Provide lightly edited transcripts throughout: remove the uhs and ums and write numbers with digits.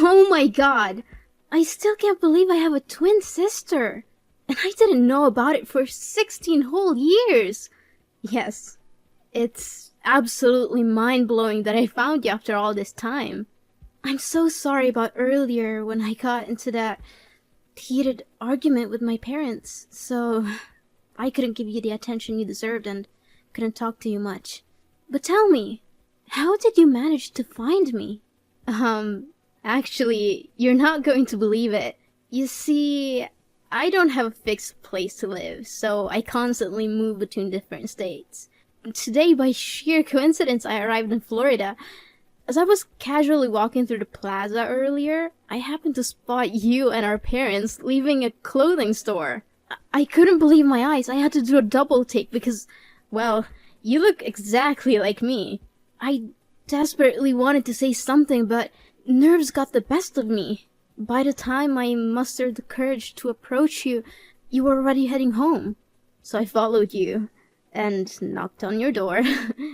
Oh my god! I still can't believe I have a twin sister! And I didn't know about it for 16 whole years! Yes, it's absolutely mind-blowing that I found you after all this time. I'm so sorry about earlier when I got into that heated argument with my parents, so I couldn't give you the attention you deserved and couldn't talk to you much. But tell me, how did you manage to find me? Actually, you're not going to believe it. You see, I don't have a fixed place to live, so I constantly move between different states. Today, by sheer coincidence, I arrived in Florida. As I was casually walking through the plaza earlier, I happened to spot you and our parents leaving a clothing store. I couldn't believe my eyes. I had to do a double take because, well, you look exactly like me. I desperately wanted to say something, but nerves got the best of me. By the time I mustered the courage to approach you, you were already heading home. So I followed you and knocked on your door.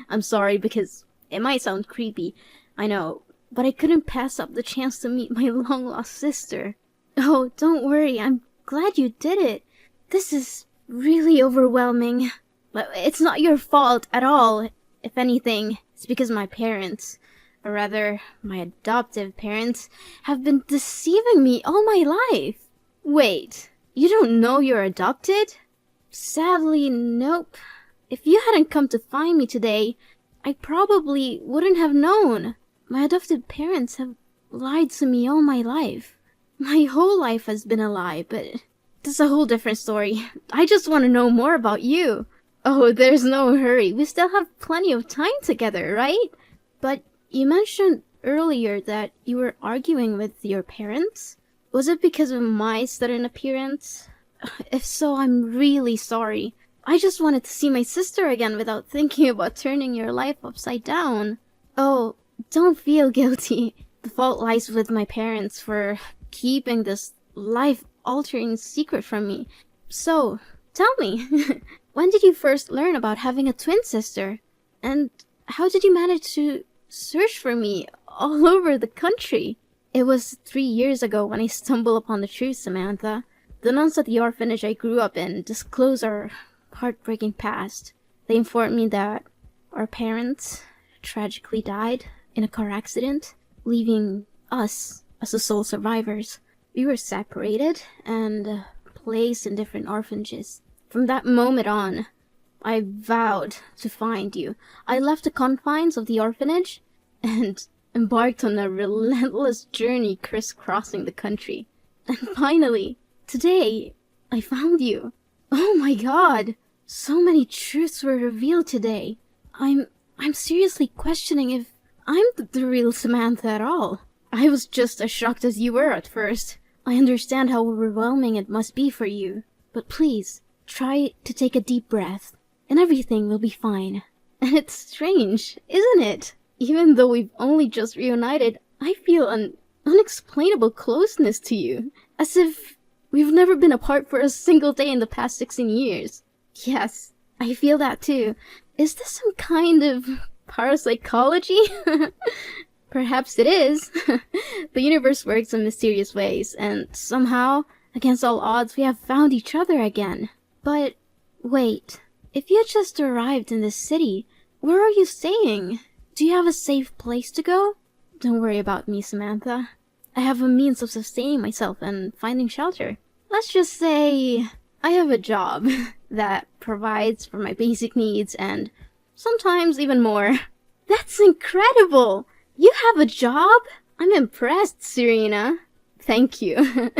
I'm sorry because it might sound creepy, I know, but I couldn't pass up the chance to meet my long-lost sister. Oh, don't worry, I'm glad you did it. This is really overwhelming. But it's not your fault at all. If anything, it's because my parents, or rather, my adoptive parents, have been deceiving me all my life. Wait, you don't know you're adopted? Sadly, nope. If you hadn't come to find me today, I probably wouldn't have known. My adoptive parents have lied to me all my life. My whole life has been a lie, but that's a whole different story. I just want to know more about you. Oh, there's no hurry. We still have plenty of time together, right? But you mentioned earlier that you were arguing with your parents. Was it because of my sudden appearance? If so, I'm really sorry. I just wanted to see my sister again without thinking about turning your life upside down. Oh, don't feel guilty. The fault lies with my parents for keeping this life-altering secret from me. So, tell me, when did you first learn about having a twin sister? And how did you manage to search for me all over the country? It was 3 years ago when I stumbled upon the truth, Samantha. The nuns at the orphanage I grew up in disclosed our heartbreaking past. They informed me that our parents tragically died in a car accident, leaving us as the sole survivors. We were separated and placed in different orphanages. From that moment on, I vowed to find you. I left the confines of the orphanage and embarked on a relentless journey crisscrossing the country. And finally, today, I found you. Oh my god! So many truths were revealed today. I'm seriously questioning if I'm the real Samantha at all. I was just as shocked as you were at first. I understand how overwhelming it must be for you. But please, try to take a deep breath, and everything will be fine. And it's strange, isn't it? Even though we've only just reunited, I feel an unexplainable closeness to you. As if we've never been apart for a single day in the past 16 years. Yes, I feel that too. Is this some kind of parapsychology? Perhaps it is. The universe works in mysterious ways, and somehow, against all odds, we have found each other again. But, wait, if you just arrived in this city, where are you staying? Do you have a safe place to go? Don't worry about me, Samantha. I have a means of sustaining myself and finding shelter. Let's just say I have a job that provides for my basic needs and sometimes even more. That's incredible! You have a job? I'm impressed, Serena. Thank you.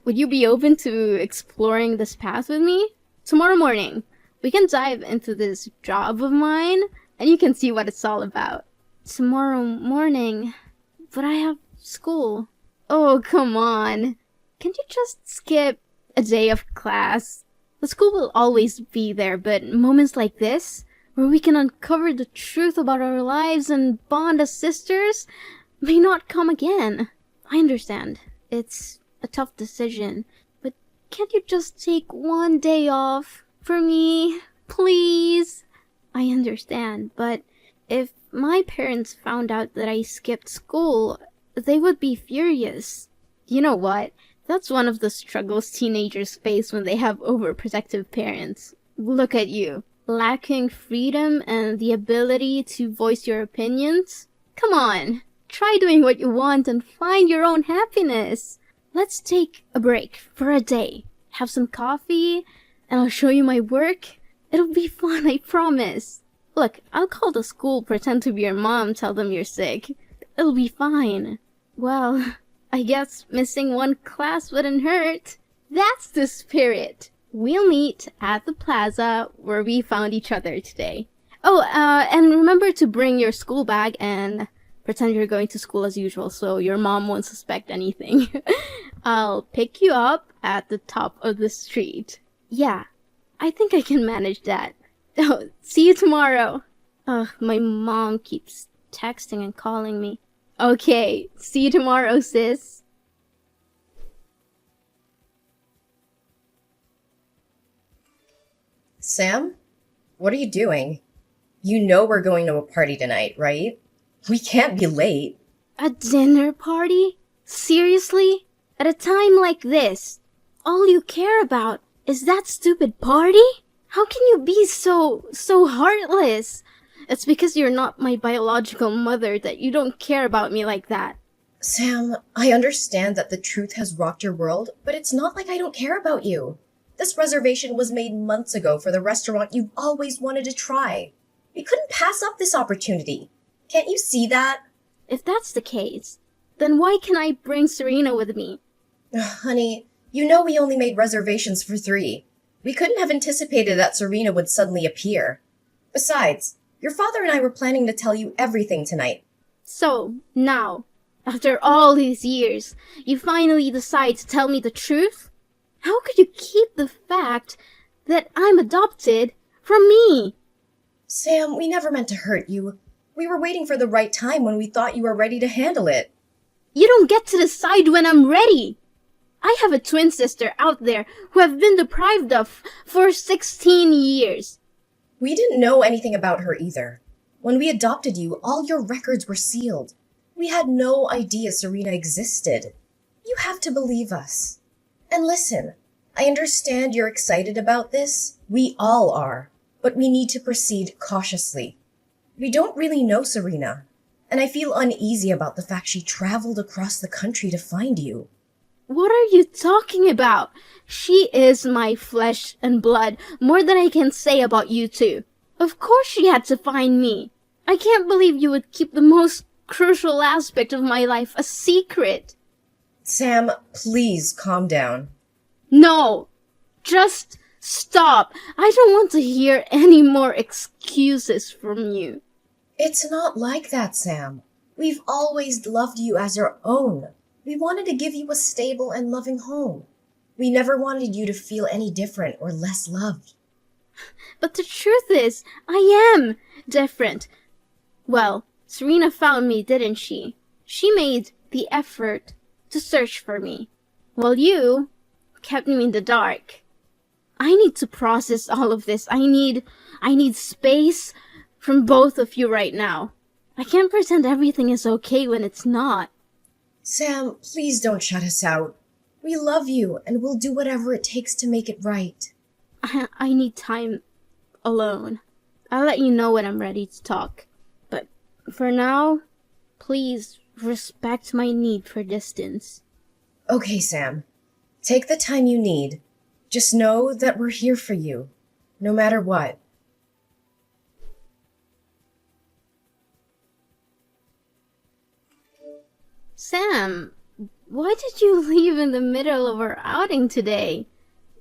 Would you be open to exploring this path with me? Tomorrow morning, we can dive into this job of mine and you can see what it's all about. Tomorrow morning? But I have school. Oh, come on. Can't you just skip a day of class? The school will always be there, but moments like this, where we can uncover the truth about our lives and bond as sisters, may not come again. I understand. It's a tough decision, but can't you just take one day off for me, please? I understand, but if my parents found out that I skipped school, they would be furious. You know what? That's one of the struggles teenagers face when they have overprotective parents. Look at you, lacking freedom and the ability to voice your opinions. Come on, try doing what you want and find your own happiness. Let's take a break for a day. Have some coffee, and I'll show you my work. It'll be fun, I promise. Look, I'll call the school, pretend to be your mom, tell them you're sick. It'll be fine. Well, I guess missing one class wouldn't hurt. That's the spirit. We'll meet at the plaza where we found each other today. Oh, and remember to bring your school bag and pretend you're going to school as usual so your mom won't suspect anything. I'll pick you up at the top of the street. Yeah, I think I can manage that. Oh, see you tomorrow. Ugh, my mom keeps texting and calling me. Okay, see you tomorrow, sis. Sam? What are you doing? You know we're going to a party tonight, right? We can't be late. A dinner party? Seriously? At a time like this, all you care about is that stupid party? How can you be so heartless? It's because you're not my biological mother that you don't care about me like that. Sam, I understand that the truth has rocked your world, but it's not like I don't care about you. This reservation was made months ago for the restaurant you've always wanted to try. We couldn't pass up this opportunity. Can't you see that? If that's the case, then why can I bring Serena with me? Honey, you know we only made reservations for 3. We couldn't have anticipated that Serena would suddenly appear. Besides, your father and I were planning to tell you everything tonight. So, now, after all these years, you finally decide to tell me the truth? How could you keep the fact that I'm adopted from me? Sam, we never meant to hurt you. We were waiting for the right time when we thought you were ready to handle it. You don't get to decide when I'm ready. I have a twin sister out there who I've been deprived of for 16 years. We didn't know anything about her either. When we adopted you, all your records were sealed. We had no idea Serena existed. You have to believe us. And listen, I understand you're excited about this. We all are. But we need to proceed cautiously. We don't really know Serena, and I feel uneasy about the fact she traveled across the country to find you. What are you talking about? She is my flesh and blood, more than I can say about you two. Of course she had to find me. I can't believe you would keep the most crucial aspect of my life a secret. Sam, please calm down. No, just stop. I don't want to hear any more excuses from you. It's not like that, Sam. We've always loved you as our own. We wanted to give you a stable and loving home. We never wanted you to feel any different or less loved. But the truth is, I am different. Well, Serena found me, didn't she? She made the effort to search for me, while you kept me in the dark. I need to process all of this. I need space from both of you right now. I can't pretend everything is okay when it's not. Sam, please don't shut us out. We love you, and we'll do whatever it takes to make it right. I need time alone. I'll let you know when I'm ready to talk. But for now, please respect my need for distance. Okay, Sam. Take the time you need. Just know that we're here for you, no matter what. Sam, why did you leave in the middle of our outing today?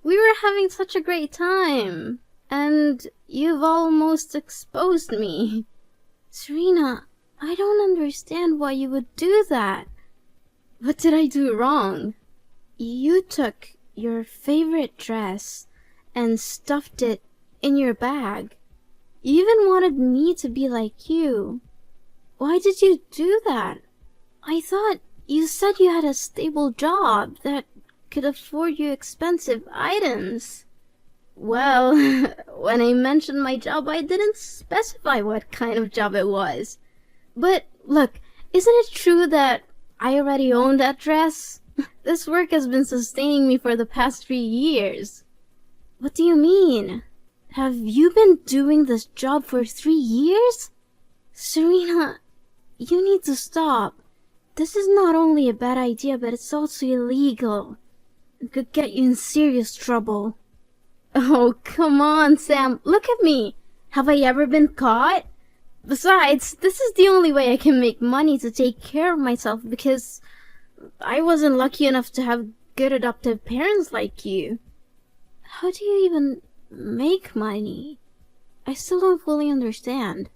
We were having such a great time, and you've almost exposed me. Serena, I don't understand why you would do that. What did I do wrong? You took your favorite dress and stuffed it in your bag. You even wanted me to be like you. Why did you do that? I thought you said you had a stable job that could afford you expensive items. Well, when I mentioned my job, I didn't specify what kind of job it was. But look, isn't it true that I already own that dress. This work has been sustaining me for the past 3 years. What do you mean? Have you been doing this job for 3 years? Serena, you need to stop. This is not only a bad idea, but it's also illegal. It could get you in serious trouble. Oh, come on, Sam. Look at me. Have I ever been caught? Besides, this is the only way I can make money to take care of myself because I wasn't lucky enough to have good adoptive parents like you. How do you even make money? I still don't fully understand.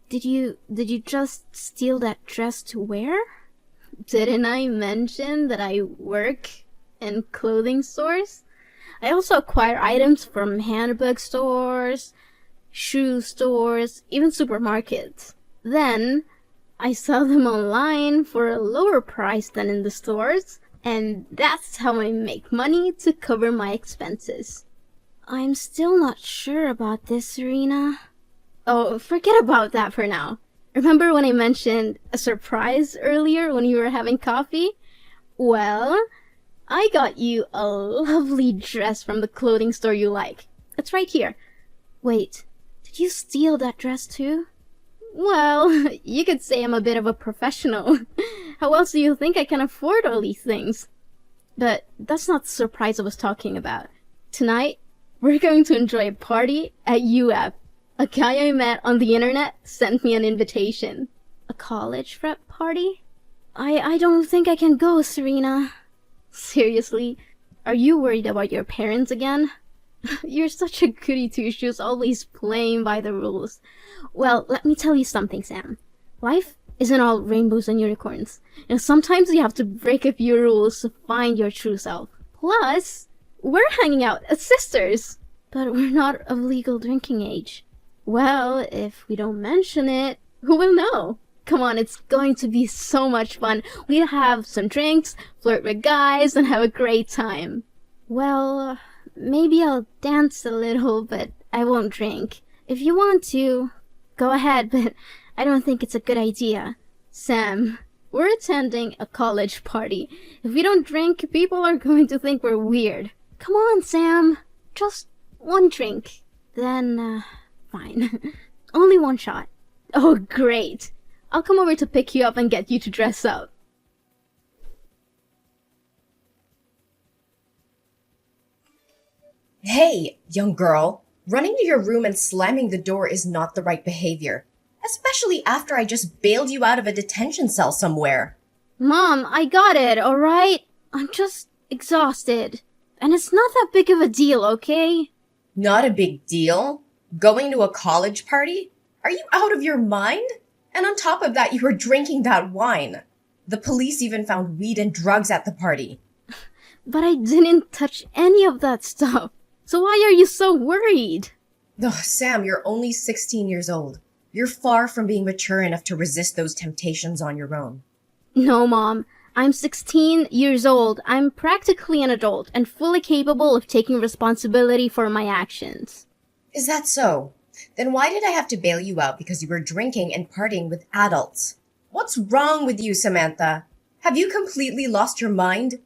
Did you just steal that dress to wear? Didn't I mention that I work in clothing stores? I also acquire items from handbag stores, shoe stores, even supermarkets. Then, I sell them online for a lower price than in the stores, and that's how I make money to cover my expenses. I'm still not sure about this, Serena. Oh, forget about that for now. Remember when I mentioned a surprise earlier when you were having coffee? Well, I got you a lovely dress from the clothing store you like. It's right here. Wait, did you steal that dress too? Well, you could say I'm a bit of a professional. How else do you think I can afford all these things? But that's not the surprise I was talking about. Tonight, we're going to enjoy a party at UF. A guy I met on the internet sent me an invitation. A college prep party? I don't think I can go, Serena. Seriously, are you worried about your parents again? You're such a goody two-shoes, always playing by the rules. Well, let me tell you something, Sam. Life isn't all rainbows and unicorns. Sometimes you have to break a few rules to find your true self. Plus, we're hanging out as sisters. But we're not of legal drinking age. Well, if we don't mention it, who will know? Come on, it's going to be so much fun. We'll have some drinks, flirt with guys, and have a great time. Well, maybe I'll dance a little, but I won't drink. If you want to, go ahead, but I don't think it's a good idea. Sam, we're attending a college party. If we don't drink, people are going to think we're weird. Come on, Sam. Just one drink. Then, fine. Only one shot. Oh, great. I'll come over to pick you up and get you to dress up. Hey, young girl. Running to your room and slamming the door is not the right behavior. Especially after I just bailed you out of a detention cell somewhere. Mom, I got it, alright? I'm just exhausted. And it's not that big of a deal, okay? Not a big deal? Going to a college party? Are you out of your mind? And on top of that, you were drinking that wine. The police even found weed and drugs at the party. But I didn't touch any of that stuff. So why are you so worried? Oh, Sam, you're only 16 years old. You're far from being mature enough to resist those temptations on your own. No, Mom. I'm 16 years old. I'm practically an adult and fully capable of taking responsibility for my actions. Is that so? Then why did I have to bail you out because you were drinking and partying with adults? What's wrong with you, Samantha? Have you completely lost your mind?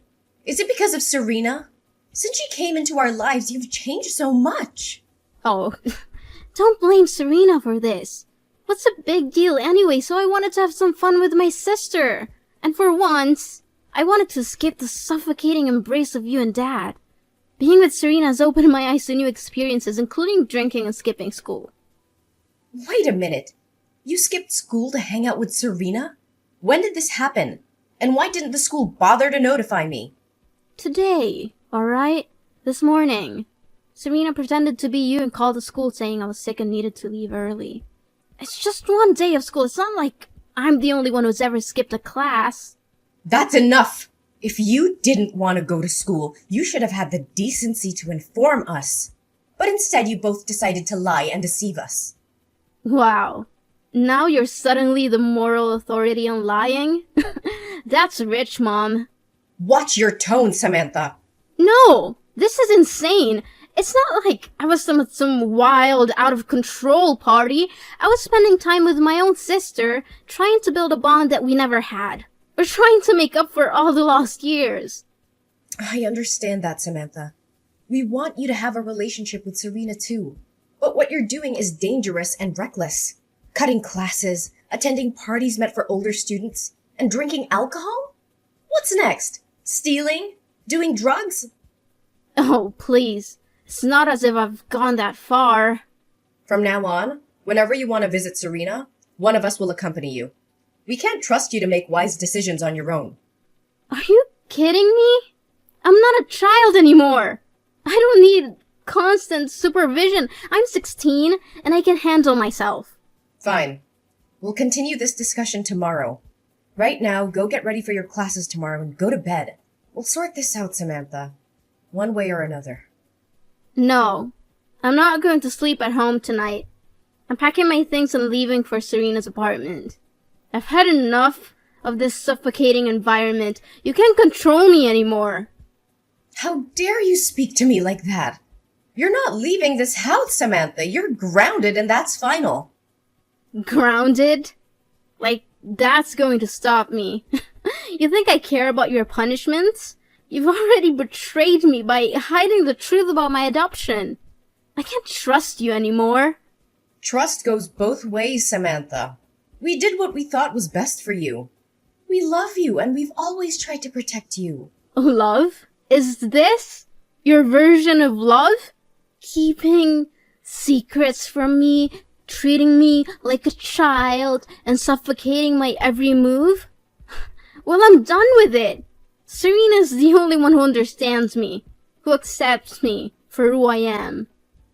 Is it because of Serena? Since she came into our lives, you've changed so much. Oh, don't blame Serena for this. What's a big deal anyway? So I wanted to have some fun with my sister. And for once, I wanted to escape the suffocating embrace of you and Dad. Being with Serena has opened my eyes to new experiences, including drinking and skipping school. Wait a minute. You skipped school to hang out with Serena? When did this happen? And why didn't the school bother to notify me? Today, alright? This morning. Serena pretended to be you and called the school saying I was sick and needed to leave early. It's just one day of school. It's not like I'm the only one who's ever skipped a class. That's enough! If you didn't want to go to school, you should have had the decency to inform us. But instead, you both decided to lie and deceive us. Wow. Now you're suddenly the moral authority on lying? That's rich, Mom. Watch your tone, Samantha. No! This is insane! It's not like I was some wild, out-of-control party. I was spending time with my own sister, trying to build a bond that we never had. We're trying to make up for all the lost years. I understand that, Samantha. We want you to have a relationship with Serena too. But what you're doing is dangerous and reckless. Cutting classes, attending parties meant for older students, and drinking alcohol? What's next? Stealing? Doing drugs? Oh, please. It's not as if I've gone that far. From now on, whenever you want to visit Serena, one of us will accompany you. We can't trust you to make wise decisions on your own. Are you kidding me? I'm not a child anymore. I don't need constant supervision. I'm 16 and I can handle myself. Fine. We'll continue this discussion tomorrow. Right now, go get ready for your classes tomorrow and go to bed. We'll sort this out, Samantha. One way or another. No, I'm not going to sleep at home tonight. I'm packing my things and leaving for Serena's apartment. I've had enough of this suffocating environment. You can't control me anymore. How dare you speak to me like that? You're not leaving this house, Samantha. You're grounded and that's final. Grounded? Like, that's going to stop me. You think I care about your punishments? You've already betrayed me by hiding the truth about my adoption. I can't trust you anymore. Trust goes both ways, Samantha. We did what we thought was best for you. We love you and we've always tried to protect you. Love? Is this your version of love? Keeping secrets from me, treating me like a child, and suffocating my every move? Well, I'm done with it. Serena's the only one who understands me, who accepts me for who I am.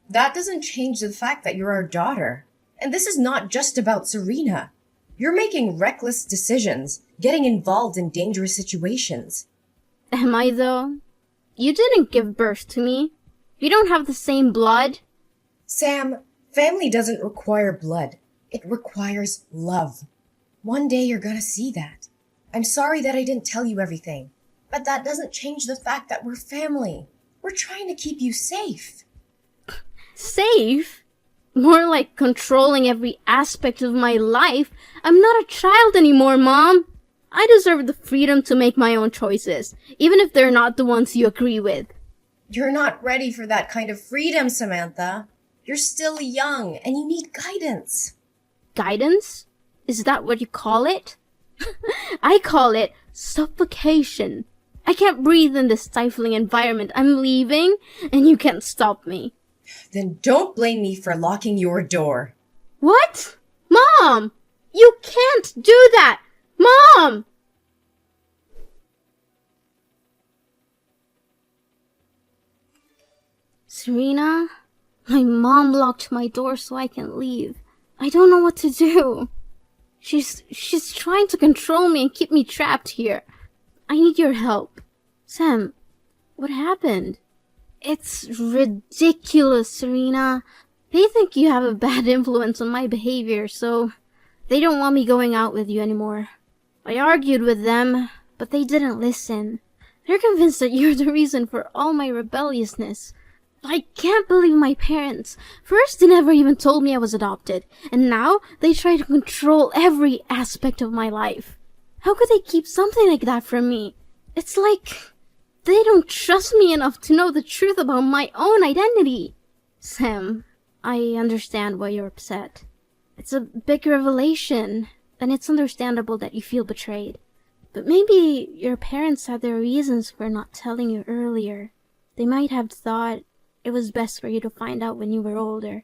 That doesn't change the fact that you're our daughter. And this is not just about Serena. You're making reckless decisions, getting involved in dangerous situations. Am I, though? You didn't give birth to me. We don't have the same blood. Sam, family doesn't require blood. It requires love. One day you're gonna see that. I'm sorry that I didn't tell you everything, but that doesn't change the fact that we're family. We're trying to keep you safe. Safe? More like controlling every aspect of my life. I'm not a child anymore, Mom. I deserve the freedom to make my own choices, even if they're not the ones you agree with. You're not ready for that kind of freedom, Samantha. You're still young and you need guidance. Guidance? Is that what you call it? I call it suffocation. I can't breathe in this stifling environment. I'm leaving, and you can't stop me. Then don't blame me for locking your door. What? Mom! You can't do that! Mom! Serena, my mom locked my door so I can leave. I don't know what to do. She's trying to control me and keep me trapped here. I need your help. Sam, what happened? It's ridiculous, Serena. They think you have a bad influence on my behavior, so they don't want me going out with you anymore. I argued with them, but they didn't listen. They're convinced that you're the reason for all my rebelliousness. I can't believe my parents. First, they never even told me I was adopted, and now they try to control every aspect of my life. How could they keep something like that from me? It's like they don't trust me enough to know the truth about my own identity. Sam, I understand why you're upset. It's a big revelation, and it's understandable that you feel betrayed. But maybe your parents had their reasons for not telling you earlier. They might have thought it was best for you to find out when you were older.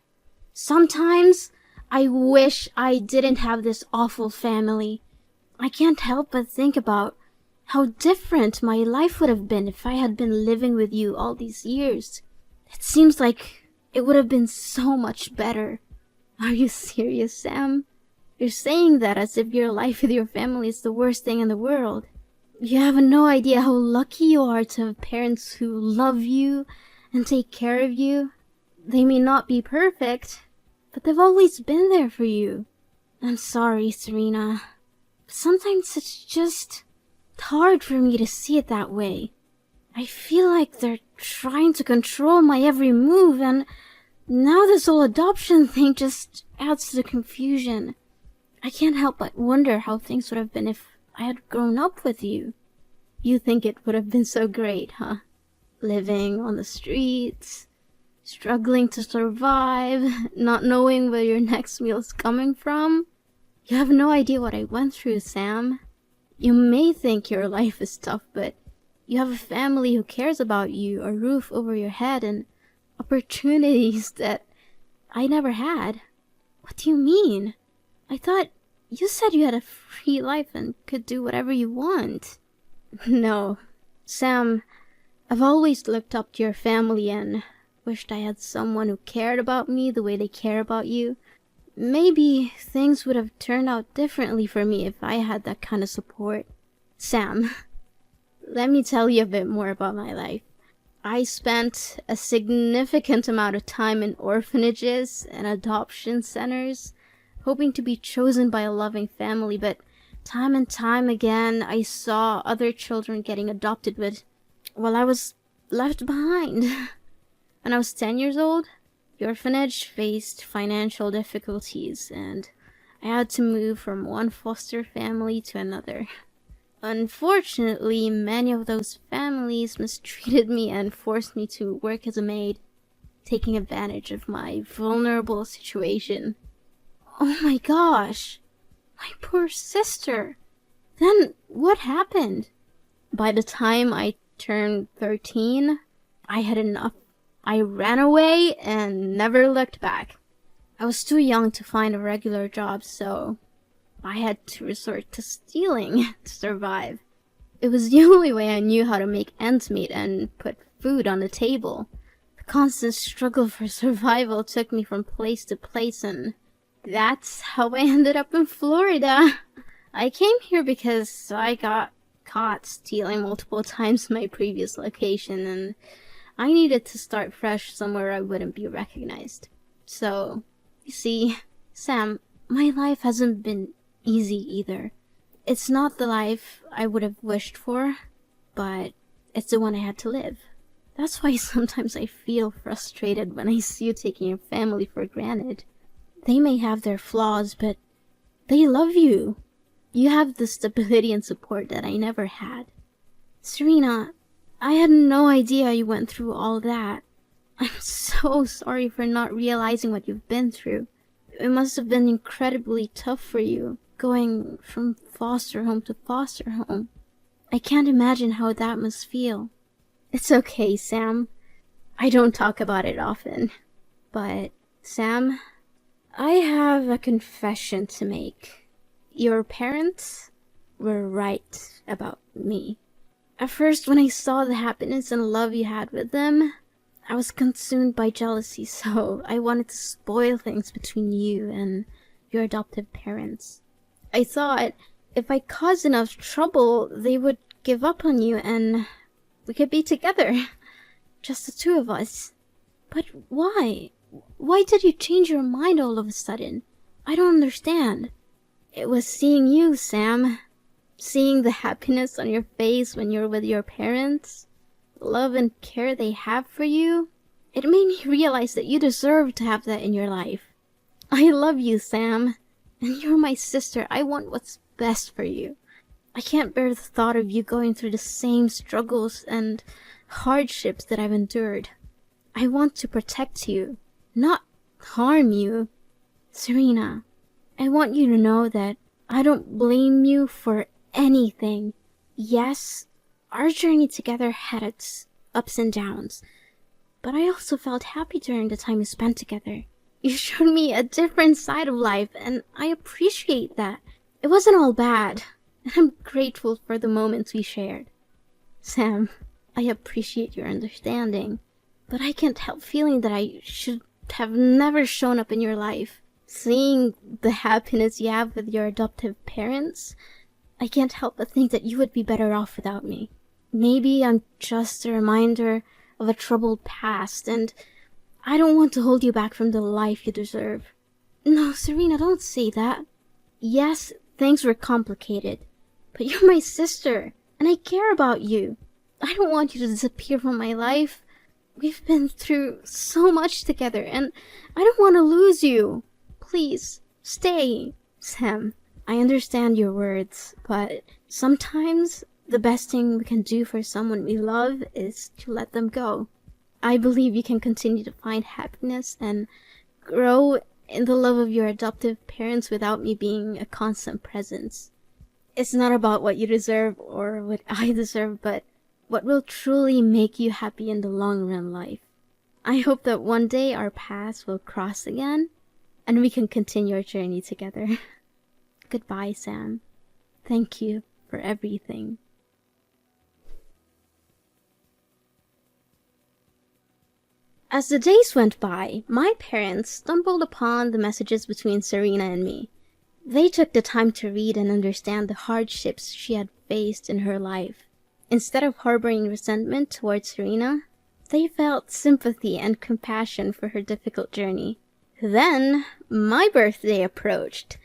Sometimes I wish I didn't have this awful family. I can't help but think about how different my life would have been if I had been living with you all these years. It seems like it would have been so much better. Are you serious, Sam? You're saying that as if your life with your family is the worst thing in the world. You have no idea how lucky you are to have parents who love you and take care of you. They may not be perfect, but they've always been there for you. I'm sorry, Serena. But sometimes it's just hard for me to see it that way. I feel like they're trying to control my every move, and now this whole adoption thing just adds to the confusion. I can't help but wonder how things would have been if I had grown up with you. You think it would have been so great, huh? Living on the streets, struggling to survive, not knowing where your next meal is coming from. You have no idea what I went through, Sam. You may think your life is tough, but you have a family who cares about you, a roof over your head, and opportunities that I never had. What do you mean? I thought you said you had a free life and could do whatever you want. No, Sam, I've always looked up to your family and wished I had someone who cared about me the way they care about you. Maybe things would have turned out differently for me if I had that kind of support. Sam, let me tell you a bit more about my life. I spent a significant amount of time in orphanages and adoption centers, hoping to be chosen by a loving family, but time and time again I saw other children getting adopted while I was left behind. When I was 10 years old, the orphanage faced financial difficulties, and I had to move from one foster family to another. Unfortunately, many of those families mistreated me and forced me to work as a maid, taking advantage of my vulnerable situation. Oh my gosh, my poor sister. Then what happened? By the time I turned 13, I had enough. I ran away and never looked back. I was too young to find a regular job, so I had to resort to stealing to survive. It was the only way I knew how to make ends meet and put food on the table. The constant struggle for survival took me from place to place, and that's how I ended up in Florida. I came here because I got caught stealing multiple times in my previous location, and I needed to start fresh somewhere I wouldn't be recognized. So, you see, Sam, my life hasn't been easy either. It's not the life I would have wished for, but it's the one I had to live. That's why sometimes I feel frustrated when I see you taking your family for granted. They may have their flaws, but they love you. You have the stability and support that I never had. Serena, I had no idea you went through all that. I'm so sorry for not realizing what you've been through. It must have been incredibly tough for you, going from foster home to foster home. I can't imagine how that must feel. It's okay, Sam. I don't talk about it often. But, Sam, I have a confession to make. Your parents were right about me. At first, when I saw the happiness and love you had with them, I was consumed by jealousy, so I wanted to spoil things between you and your adoptive parents. I thought if I caused enough trouble, they would give up on you and we could be together. Just the two of us. But why? Why did you change your mind all of a sudden? I don't understand. It was seeing you, Sam. Seeing the happiness on your face when you're with your parents, the love and care they have for you, it made me realize that you deserve to have that in your life. I love you, Sam, and you're my sister. I want what's best for you. I can't bear the thought of you going through the same struggles and hardships that I've endured. I want to protect you, not harm you. Serena, I want you to know that I don't blame you for anything. Yes, our journey together had its ups and downs, but I also felt happy during the time we spent together. You showed me a different side of life, and I appreciate that. It wasn't all bad, and I'm grateful for the moments we shared. Sam, I appreciate your understanding, but I can't help feeling that I should have never shown up in your life. Seeing the happiness you have with your adoptive parents, I can't help but think that you would be better off without me. Maybe I'm just a reminder of a troubled past, and I don't want to hold you back from the life you deserve. No, Serena, don't say that. Yes, things were complicated, but you're my sister, and I care about you. I don't want you to disappear from my life. We've been through so much together, and I don't want to lose you. Please, stay. Sam, I understand your words, but Sometimes the best thing we can do for someone we love is to let them go. I believe you can continue to find happiness and grow in the love of your adoptive parents without me being a constant presence. It's not about what you deserve or what I deserve, but what will truly make you happy in the long run life. I hope that one day our paths will cross again and we can continue our journey together. Goodbye, Sam. Thank you for everything. As the days went by, my parents stumbled upon the messages between Serena and me. They took the time to read and understand the hardships she had faced in her life. Instead of harboring resentment towards Serena, they felt sympathy and compassion for her difficult journey. Then, my birthday approached,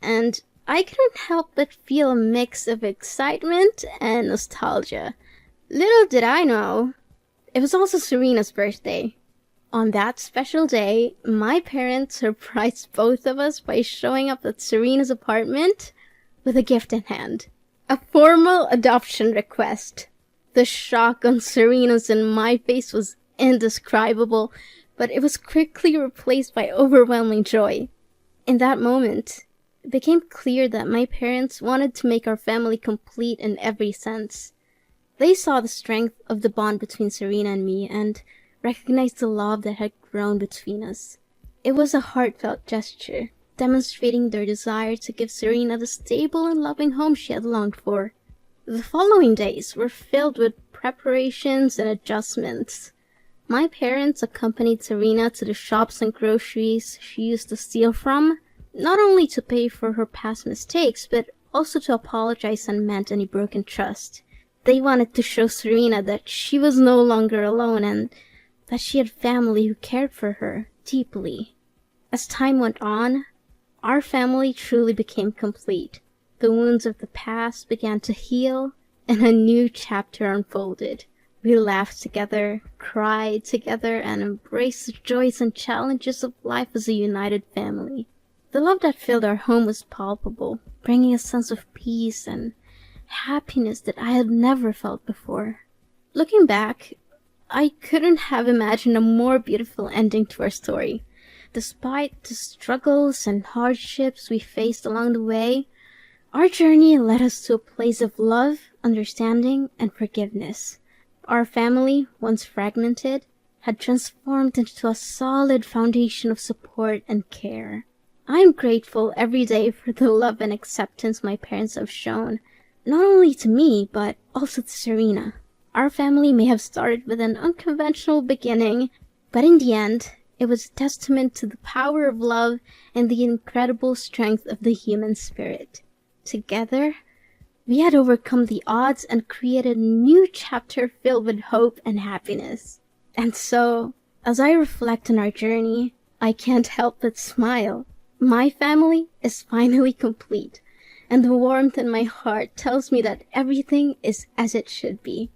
and I couldn't help but feel a mix of excitement and nostalgia. Little did I know, it was also Serena's birthday. On that special day, my parents surprised both of us by showing up at Serena's apartment with a gift in hand. A formal adoption request. The shock on Serena's and my face was indescribable, but it was quickly replaced by overwhelming joy. In that moment, it became clear that my parents wanted to make our family complete in every sense. They saw the strength of the bond between Serena and me and recognized the love that had grown between us. It was a heartfelt gesture, demonstrating their desire to give Serena the stable and loving home she had longed for. The following days were filled with preparations and adjustments. My parents accompanied Serena to the shops and groceries she used to steal from, not only to pay for her past mistakes, but also to apologize and mend any broken trust. They wanted to show Serena that she was no longer alone and that she had family who cared for her deeply. As time went on, our family truly became complete. The wounds of the past began to heal, and a new chapter unfolded. We laughed together, cried together, and embraced the joys and challenges of life as a united family. The love that filled our home was palpable, bringing a sense of peace and happiness that I had never felt before. Looking back, I couldn't have imagined a more beautiful ending to our story. Despite the struggles and hardships we faced along the way, our journey led us to a place of love, understanding, and forgiveness. Our family, once fragmented, had transformed into a solid foundation of support and care. I am grateful every day for the love and acceptance my parents have shown, not only to me, but also to Serena. Our family may have started with an unconventional beginning, but in the end, it was a testament to the power of love and the incredible strength of the human spirit. Together, we had overcome the odds and created a new chapter filled with hope and happiness. And so, as I reflect on our journey, I can't help but smile. My family is finally complete, and the warmth in my heart tells me that everything is as it should be.